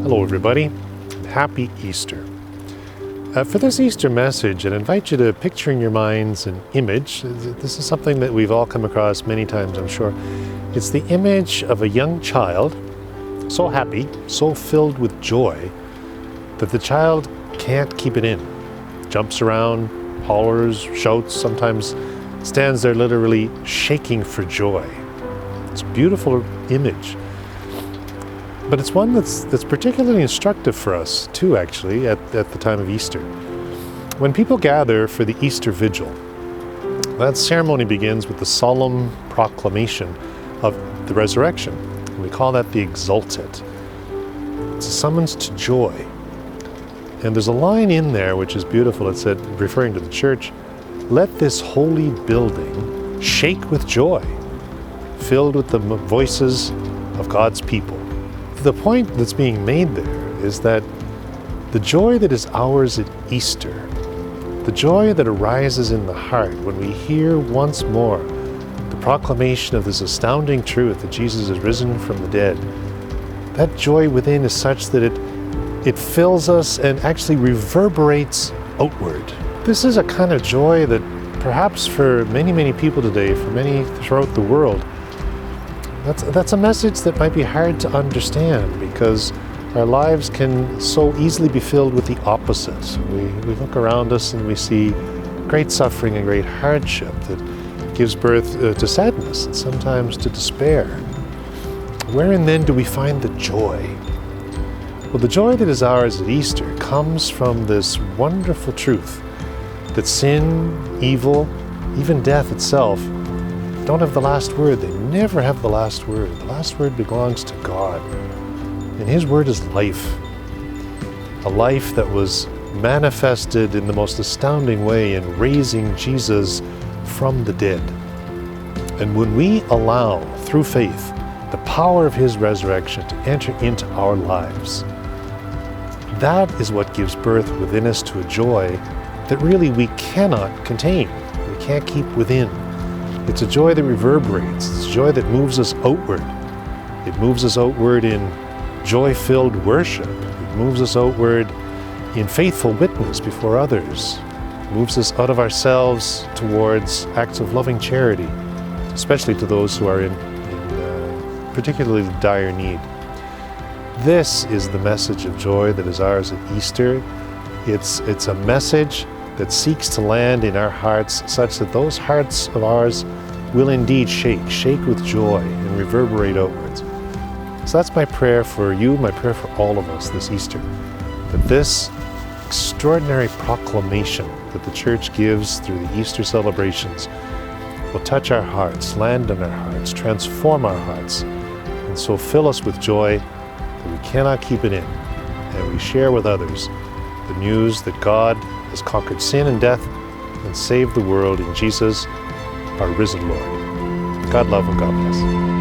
Hello everybody, happy Easter. For this Easter message, I invite you to picture in your minds an image. This is something that we've all come across many times, I'm sure. It's the image of a young child, so happy, so filled with joy, that the child can't keep it in. Jumps around, hollers, shouts, sometimes stands there literally shaking for joy. It's a beautiful image. But it's one that's particularly instructive for us too, actually, at the time of Easter. When people gather for the Easter Vigil, that ceremony begins with the solemn proclamation of the resurrection. We call that the Exultet. It's a summons to joy. And there's a line in there which is beautiful. It said, referring to the church, "Let this holy building shake with joy, filled with the voices of God's people." The point that's being made there is that the joy that is ours at Easter, the joy that arises in the heart when we hear once more the proclamation of this astounding truth that Jesus is risen from the dead, that joy within is such that it fills us and actually reverberates outward. This is a kind of joy that perhaps for many, many people today, for many throughout the world, that's a message that might be hard to understand because our lives can so easily be filled with the opposite. We look around us and we see great suffering and great hardship that gives birth to sadness and sometimes to despair. Wherein then do we find the joy? Well, the joy that is ours at Easter comes from this wonderful truth that sin, evil, even death itself don't have the last word. They never have the last word. The last word belongs to God. And His word is life. A life that was manifested in the most astounding way in raising Jesus from the dead. And when we allow, through faith, the power of His resurrection to enter into our lives, that is what gives birth within us to a joy that really we cannot contain. We can't keep within. It's a joy that reverberates. It's a joy that moves us outward. It moves us outward in joy-filled worship. It moves us outward in faithful witness before others. It moves us out of ourselves towards acts of loving charity, especially to those who are in particularly dire need. This is the message of joy that is ours at Easter. It's a message that seeks to land in our hearts such that those hearts of ours will indeed shake with joy and reverberate outwards. So that's my prayer for you, my prayer for all of us this Easter, that this extraordinary proclamation that the Church gives through the Easter celebrations will touch our hearts, land in our hearts, transform our hearts, and so fill us with joy that we cannot keep it in, and we share with others the news that God has conquered sin and death and saved the world in Jesus, our risen Lord. God love and God bless.